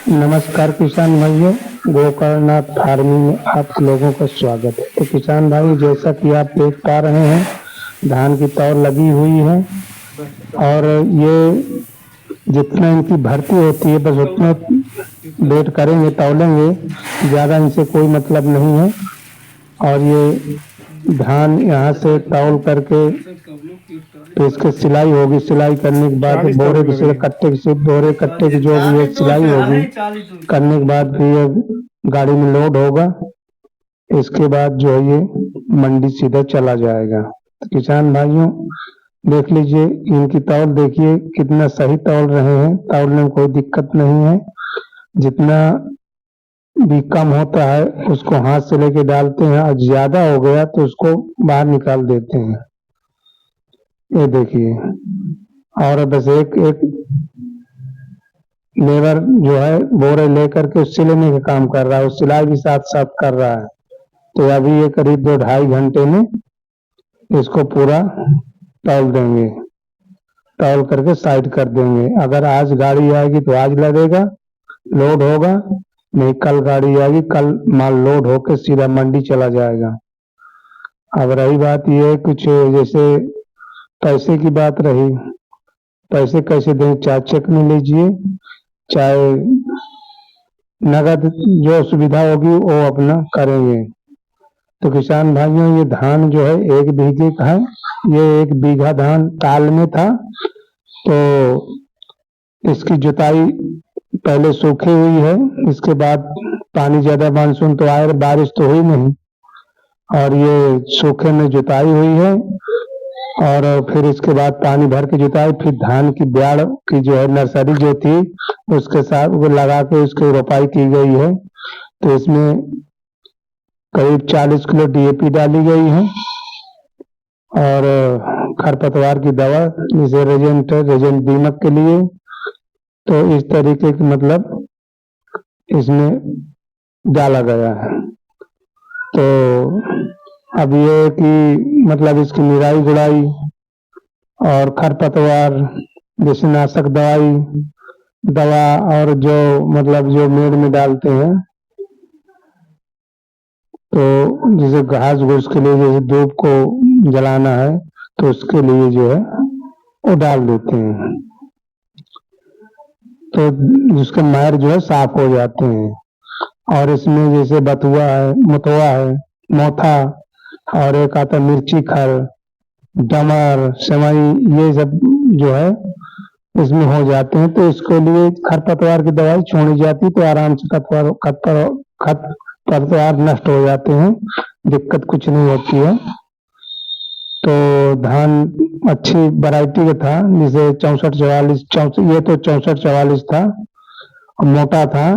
नमस्कार किसान भाइयों, गोकर्णनाथ फार्मिंग में आप लोगों का स्वागत है। तो किसान भाई, जैसा कि आप देख पा रहे हैं, धान की तौल लगी हुई है और ये जितना इनकी भर्ती होती है बस उतना वेट करेंगे, तौलेंगे, ज़्यादा इनसे कोई मतलब नहीं है। और ये धान यहाँ से तौल करके तो इसकी सिलाई होगी। सिलाई करने के बाद बोरे की सिलाई, कट्टे की बोरे कट्टे की जो भी है सिलाई होगी। करने के बाद भी ये गाड़ी में लोड होगा। इसके बाद जो है ये मंडी सीधा चला जाएगा। तो किसान भाइयों, देख लीजिए, इनकी तौल देखिए, कितना सही तौल रहे हैं। तौलने में कोई दिक्कत नहीं है। जितना भी कम होता है उसको हाथ से लेके डालते हैं, और ज्यादा हो गया तो उसको बाहर निकाल देते हैं। ये देखिए, और बस एक एक लेबर जो है बोरे लेकर के सिलने का काम कर रहा है, वो सिलाई भी साथ साथ कर रहा है। तो अभी ये करीब 2-2.5 घंटे में इसको पूरा तौल देंगे, तौल करके साइड कर देंगे। अगर आज गाड़ी आएगी तो आज लगेगा, लोड होगा, नहीं कल गाड़ी आएगी, कल माल लोड होकर सीधा मंडी चला जाएगा। अब रही बात ये कुछ जैसे पैसे की बात रही, पैसे कैसे दें? चाहे चेक में लीजिए, चाहे नगद, जो सुविधा होगी वो अपना करेंगे। तो किसान भाइयों, ये धान जो है 1 बीघे का है। ये 1 बीघा धान ताल में था, तो इसकी जुताई पहले सूखी हुई है। इसके बाद पानी ज्यादा मानसून तो आए, बारिश तो हुई नहीं, और ये सूखे में जुताई हुई है। और फिर इसके बाद पानी भर के जुताई, फिर धान की ब्याड़ की जो है नर्सरी जो थी उसके साथ वो लगा के उसकी रोपाई की गई है। तो इसमें करीब 40 किलो डीएपी डाली गई है, और खरपतवार की दवा जैसे रेजेंट दीमक के लिए। तो इस तरीके की मतलब इसमें डाला गया है। तो अब ये कि मतलब इसकी निराई गुड़ाई और खरपतवार जैसे नाशक दवा और जो मतलब जो मेड़ में डालते हैं, तो जैसे घास घूस के लिए जैसे धूप को जलाना है तो उसके लिए जो है वो डाल देते हैं, तो उसके मैर जो है साफ हो जाते हैं। और इसमें जैसे बथुआ है, मुथुआ है, मोथा, और एक आता मिर्ची खर, डमर, सेवई, ये सब जो है इसमें हो जाते हैं। तो इसके लिए खरपतवार की दवाई छोड़ी जाती है, तो आराम से खरपतवार नष्ट हो जाते हैं, दिक्कत कुछ नहीं होती है। तो धान अच्छी वैरायटी का था, जैसे 64-44, ये तो 64-44 था और मोटा था।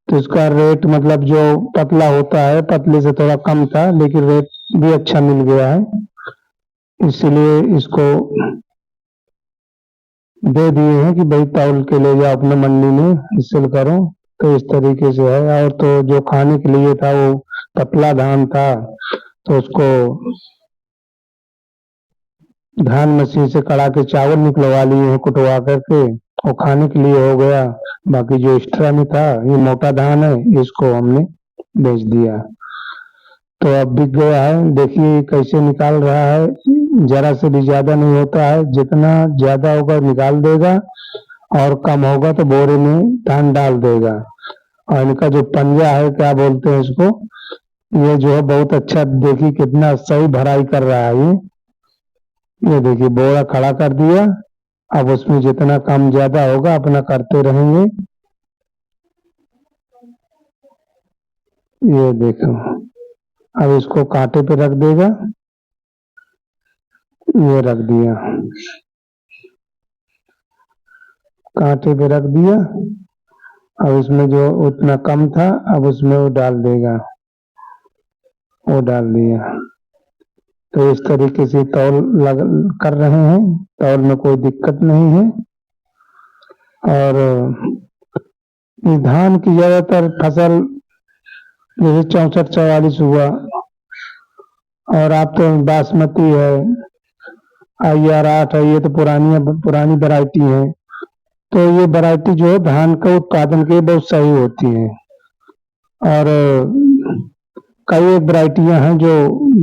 तो इसका रेट मतलब जो पतला होता है, पतले से थोड़ा कम था, लेकिन रेट भी अच्छा मिल गया है, इसलिए इसको दे दिए हैं कि भाई तौल के ले जाओ अपने मंडी में सेल करो। तो इस तरीके से है। और तो जो खाने के लिए था वो पतला धान था, तो उसको धान मशीन से कड़ा के चावल निकलवा लिए हैं कुटवा करके, और खाने के लिए हो गया। बाकी जो एक्स्ट्रा में था, ये मोटा धान है, इसको हमने बेच दिया। तो अब बिक गया है, देखिए कैसे निकाल रहा है। जरा से भी ज्यादा नहीं होता है, जितना ज्यादा होगा निकाल देगा, और कम होगा तो बोरे में धान डाल देगा। और इनका जो पंजा है, क्या बोलते हैं इसको, ये जो है बहुत अच्छा, देखिए कितना सही भराई कर रहा है ये देखिए बोरा खड़ा कर दिया। अब उसमें जितना कम ज्यादा होगा अपना करते रहेंगे। ये देखो, अब इसको कांटे पे रख देगा, ये रख दिया, कांटे पे रख दिया। अब उसमें जो उतना कम था, अब उसमें वो डाल देगा, वो डाल दिया। तो इस तरीके से तौल कर रहे हैं, तौल में कोई दिक्कत नहीं है। और इस धान की ज्यादातर फसल जैसे 64-44 हुआ, और आप तो बासमती है, IR 8 है, ये तो पुरानी वैरायटी है। तो ये वैरायटी जो है धान का उत्पादन के बहुत सही होती है। और कई एक वैरायटियां हैं जो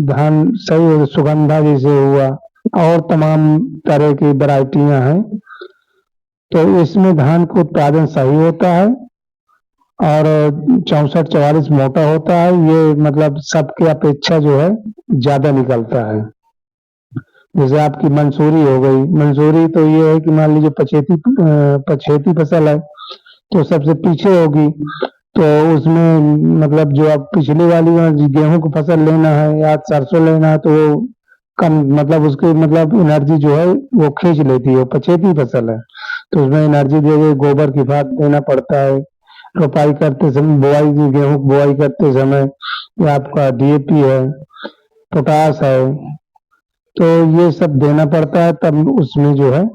धान सही हो, सुगंधा जैसे हुआ, और तमाम तरह की वैरायटियां हैं। तो इसमें धान का उत्पादन सही होता है और 64-44 मोटा होता है। ये मतलब सबके अपेक्षा जो है ज्यादा निकलता है। जैसे आपकी मंसूरी हो गई, मंसूरी तो ये है कि मान लीजिए पछेती फसल है तो सबसे पीछे होगी, तो उसमें मतलब जो आप पिछली वाली गेहूं की फसल लेना है या सरसों लेना है तो वो कम, मतलब उसकी मतलब एनर्जी जो है वो खींच लेती है, पछेती फसल है तो उसमें एनर्जी देके गोबर की खाद देना पड़ता है। रोपाई करते समय, बुआई की गेहूं की बुआई करते समय ये आपका डीएपी है, पोटास है, तो ये सब देना पड़ता है, तब उसमें जो है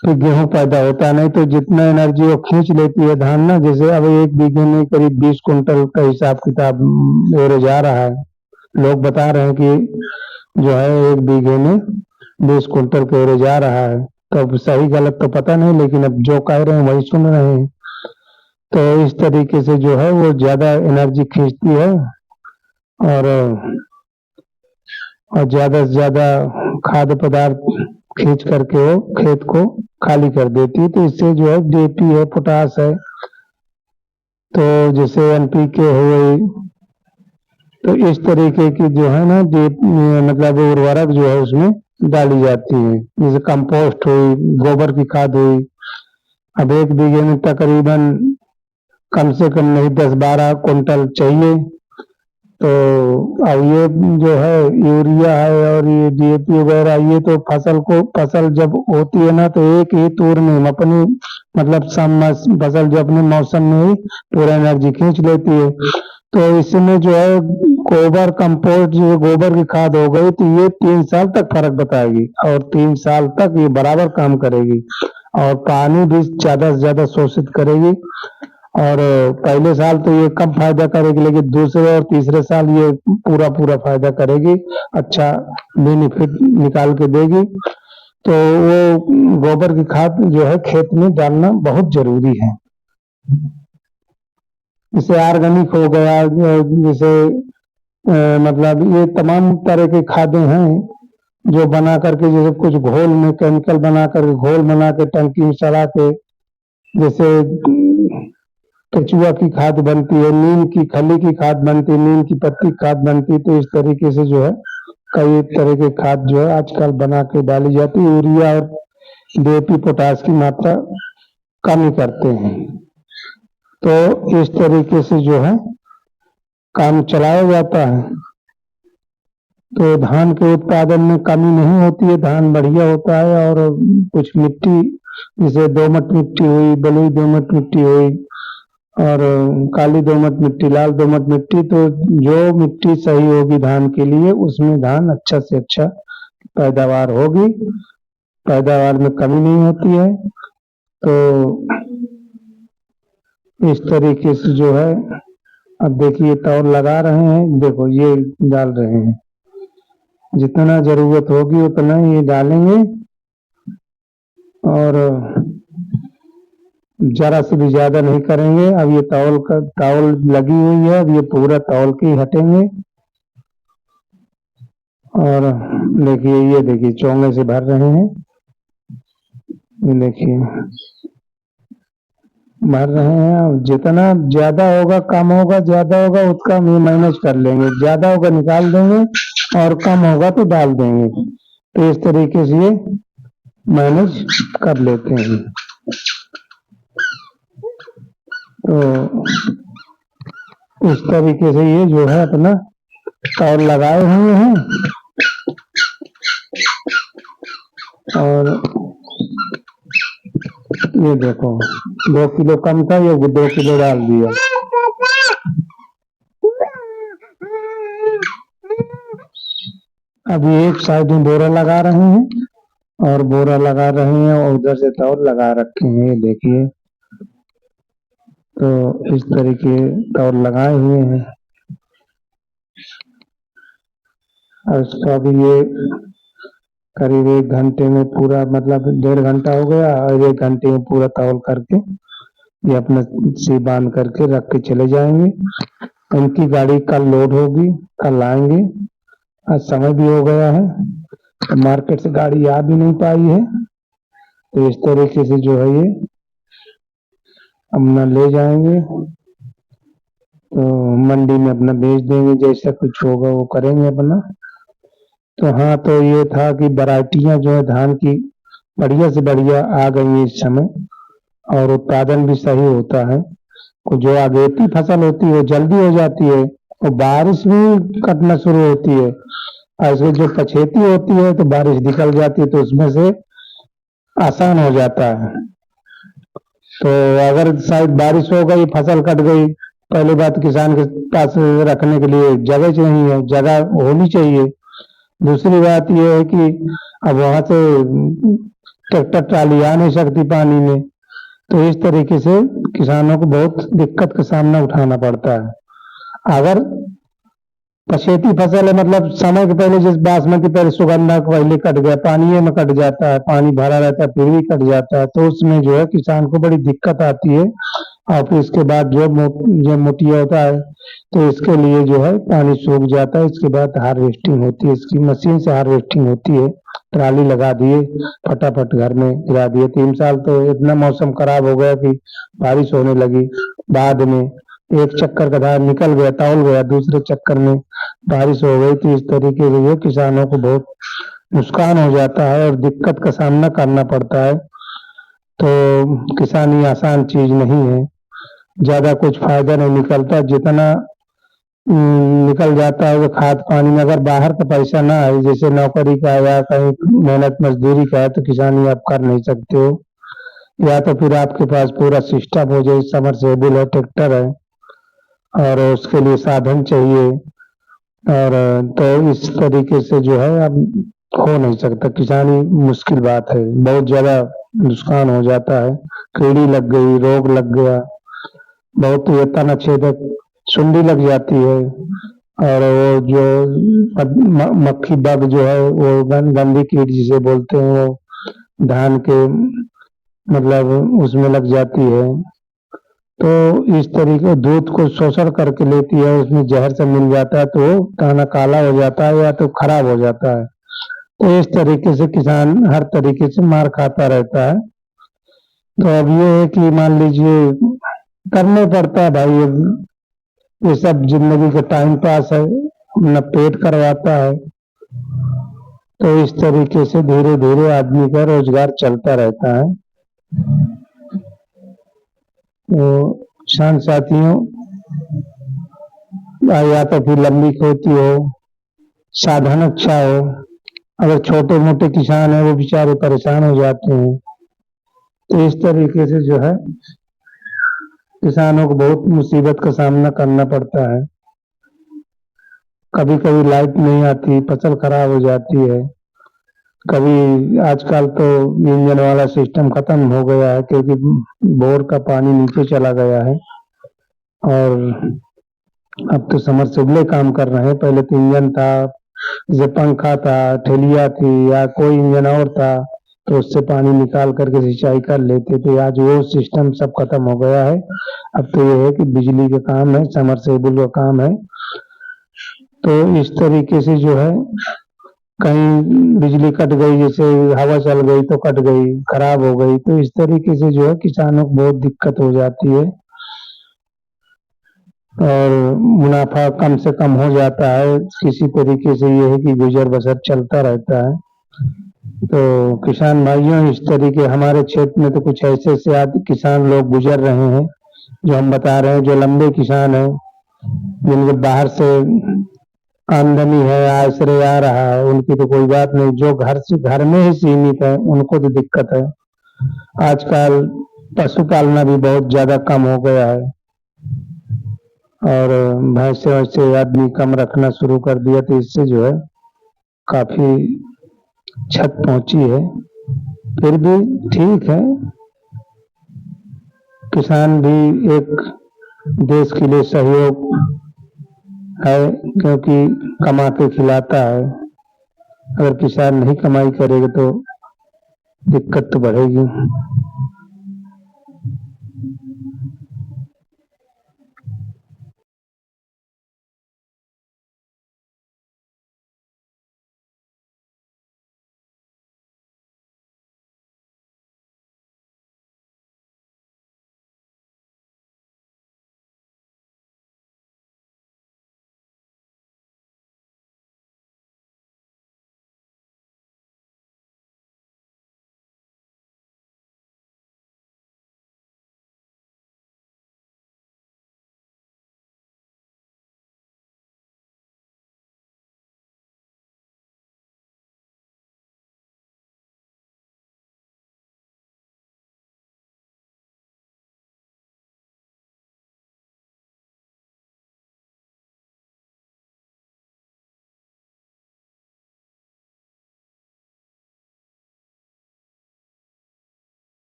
फिर गेहूं पैदा होता है। नहीं तो जितना एनर्जी वो खींच लेती है धान ना, जैसे अब एक बीघे में करीब 20 कुंटल का हिसाब किताब एवरेज आ रहा है। लोग बता रहे हैं कि जो है एक बीघे में 20 कुंटल का एवरेज आ रहा है। तो अब सही गलत तो पता नहीं, लेकिन अब जो कह रहे हैं वही सुन रहे हैं। तो इस तरीके से जो है वो ज्यादा एनर्जी खींचती है और ज्यादा से ज्यादा खाद्य पदार्थ खींच करके वो खेत को खाली कर देती है। तो इससे जो है डीएपी है, पोटास है, तो जैसे एनपीके हो गई, तो इस तरीके की जो है ना मतलब उर्वरक जो है उसमें डाली जाती है। जैसे कंपोस्ट हुई, गोबर की खाद हुई। अब एक बीघे में तकरीबन कम से कम नहीं 10-12 कुंटल चाहिए। तो अब ये जो है यूरिया है और ये डीएपी वगैरह, ये तो फसल जब होती है ना तो एक ही तूर में हम अपनी मतलब फसल जो अपने मौसम में ही पूरा एनर्जी खींच लेती है। तो इसमें जो है गोबर कंपोस्ट, जो गोबर की खाद हो गई, तो ये 3 साल तक फर्क बताएगी और 3 साल तक ये बराबर काम करेगी और पानी भी ज्यादा से ज्यादा शोषित करेगी। और पहले साल तो ये कम फायदा करेगी, लेकिन दूसरे और तीसरे साल ये पूरा पूरा फायदा करेगी, अच्छा बेनिफिट निकाल के देगी। तो वो गोबर की खाद जो है खेत में डालना बहुत जरूरी है। जैसे ऑर्गेनिक हो गया, जैसे मतलब ये तमाम तरह की खादें हैं जो बना करके, जैसे कुछ घोल में केमिकल बना करके, घोल बना के टंकी में चढ़ा के, जैसे केचुआ की खाद बनती है, नीम की खली की खाद बनती है, नीम की पत्ती की खाद बनती है। तो इस तरीके से जो है कई तरह के खाद जो है आजकल बना के डाली जाती है। यूरिया और डीएपी पोटास की मात्रा कम ही करते हैं। तो इस तरीके से जो है काम चलाया जाता है। तो धान के उत्पादन में कमी नहीं होती है, धान बढ़िया होता है। और कुछ मिट्टी, जैसे दोमट मिट्टी हुई, बलुई दोमट मिट्टी हुई और काली दोमट मिट्टी, लाल दोमट मिट्टी, तो जो मिट्टी सही होगी धान के लिए उसमें धान अच्छा से अच्छा पैदावार होगी, पैदावार में कमी नहीं होती है। तो इस तरीके से जो है, अब देखिए तौल लगा रहे हैं, देखो ये डाल रहे हैं, जितना जरूरत होगी उतना ये डालेंगे और जरा से भी ज्यादा नहीं करेंगे। अब ये तौल लगी हुई है, अब ये पूरा तौल के ही हटेंगे। और देखिए, ये देखिए चोंगे से भर रहे हैं, ये देखिए भर रहे हैं। जितना ज्यादा होगा कम होगा, ज्यादा होगा उसका हम मैनेज कर लेंगे, ज्यादा होगा निकाल देंगे और कम होगा तो डाल देंगे। तो इस तरीके से ये मैनेज कर लेते हैं। तो इस तरीके से ये जो है अपना तौल लगाए हुए हैं और ये देखो 2 किलो कम था, ये 2 किलो डाल दिया। अभी एक साइड में बोरा लगा रहे हैं और बोरा लगा रहे हैं और उधर से तौल लगा रखे हैं, ये देखिए। तो इस तरीके तौल लगाए हुए हैं और इसका भी ये करीब 1 घंटे में पूरा, मतलब 1.5 घंटा हो गया, और 1 घंटे में पूरा तौल करके ये अपना सी बांध करके रख के चले जाएंगे। उनकी गाड़ी कल लोड होगी, कल आएंगे। आज समय भी हो गया है, तो मार्केट से गाड़ी आ भी नहीं पाई है, तो इस तरीके से जो है ये अपना ले जाएंगे, तो मंडी में अपना बेच देंगे, जैसा कुछ होगा वो करेंगे अपना। तो हाँ, तो ये था कि वैरायटियां जो है धान की बढ़िया से बढ़िया आ गई है इस समय, और उत्पादन भी सही होता है। जो अगेती फसल होती है जल्दी हो जाती है, और बारिश भी कटना शुरू होती है। ऐसे जो पछेती होती है तो बारिश निकल जाती है, तो उसमें से आसान हो जाता है। तो अगर शायद बारिश हो गई, फसल कट गई, पहली बात किसान के पास रखने के लिए जगह नहीं है, जगह होनी चाहिए। दूसरी बात यह है कि अब वहां से ट्रैक्टर ट्राली आ नहीं सकती पानी में, तो इस तरीके से किसानों को बहुत दिक्कत का सामना उठाना पड़ता है। अगर पछेती फसल है, मतलब समय के पहले, जैसे बासमती पहले सुगंधा पहले कट गया, पानी में कट जाता है, पानी भरा रहता है फिर भी कट जाता है, तो उसमें जो है किसान को बड़ी दिक्कत आती है। और फिर इसके बाद जो मोटिया होता है, तो इसके लिए जो है पानी सूख जाता है। इसके बाद हार्वेस्टिंग होती है, इसकी मशीन से हार्वेस्टिंग होती है। ट्राली लगा दिए, फटाफट घर में गिरा दिए। 3 साल तो इतना मौसम खराब हो गया कि बारिश होने लगी, बाद में एक चक्कर का धान निकल गया, तौल गया, दूसरे चक्कर में बारिश हो गई। तो इस तरीके से जो किसानों को बहुत नुकसान हो जाता है और दिक्कत का सामना करना पड़ता है। तो किसानी आसान चीज नहीं है, ज्यादा कुछ फायदा नहीं निकलता। जितना निकल जाता है वो खाद पानी में। अगर बाहर का पैसा ना आए, जैसे नौकरी का या कहीं मेहनत मजदूरी का है, तो किसानी आप कर नहीं सकते हो। या तो फिर आपके पास पूरा सिस्टम हो जाए, समरसेबुल है, ट्रैक्टर है, और उसके लिए साधन चाहिए, और तो इस तरीके से जो है अब हो नहीं सकता। किसानी मुश्किल बात है, बहुत ज्यादा नुकसान हो जाता है। कीड़ी लग गई, रोग लग गया, बहुत ये तना छेदक सुंडी लग जाती है, और वो जो मक्खी बग जो है, वो गंदी कीट जिसे बोलते हैं, वो धान के मतलब उसमें लग जाती है। तो इस तरीके दूध को शोषण करके लेती है, उसमें जहर से मिल जाता है, तो दाना काला हो जाता है या तो खराब हो जाता है। तो इस तरीके से किसान हर तरीके से मार खाता रहता है। तो अब ये है कि मान लीजिए करने पड़ता है भाई, ये सब जिंदगी का टाइम पास है, अपना पेट करवाता है। तो इस तरीके से धीरे धीरे आदमी का रोजगार चलता रहता है। तो किसान साथियों, या तो फिर लंबी खेती हो, साधन अच्छा हो। अगर छोटे मोटे किसान हैं वो बेचारे परेशान हो जाते हैं। तो इस तरीके से जो है किसानों को बहुत मुसीबत का सामना करना पड़ता है। कभी कभी लाइट नहीं आती, फसल खराब हो जाती है। कभी आजकल तो इंजन वाला सिस्टम खत्म हो गया है, क्योंकि बोर का पानी नीचे चला गया है, और अब तो समरसेबुल काम कर रहे हैं। पहले तो इंजन था, जैसे पंखा था, ठेलिया थी, या कोई इंजन और था, तो उससे पानी निकाल करके सिंचाई कर लेते थे। आज वो सिस्टम सब खत्म हो गया है। अब तो ये है कि बिजली का काम है, समरसेबुल का काम है। तो इस तरीके से जो है कहीं बिजली कट गई, जैसे हवा चल गई तो कट गई, खराब हो गई, तो इस तरीके से जो है किसानों को बहुत दिक्कत हो जाती है, और मुनाफा कम से कम हो जाता है। किसी तरीके से ये है कि गुजर बसर चलता रहता है। तो किसान भाइयों, इस तरीके हमारे क्षेत्र में तो कुछ ऐसे से किसान लोग गुजर रहे हैं, जो हम बता रहे हैं। जो लंबे किसान हैं, जिनके बाहर से आमदनी है, आश्रय आ रहा है, उनकी तो कोई बात नहीं। जो घर में ही सीमित है, उनको तो दिक्कत है। आजकल पशुपालना भी बहुत ज्यादा कम हो गया है, और भैंसे वैसे आदमी कम रखना शुरू कर दिया, तो इससे जो है काफी छत पहुंची है। फिर भी ठीक है, किसान भी एक देश के लिए सहयोग है, क्योंकि कमा के खिलाता है। अगर किसान नहीं कमाई करेगा तो दिक्कत तो बढ़ेगी।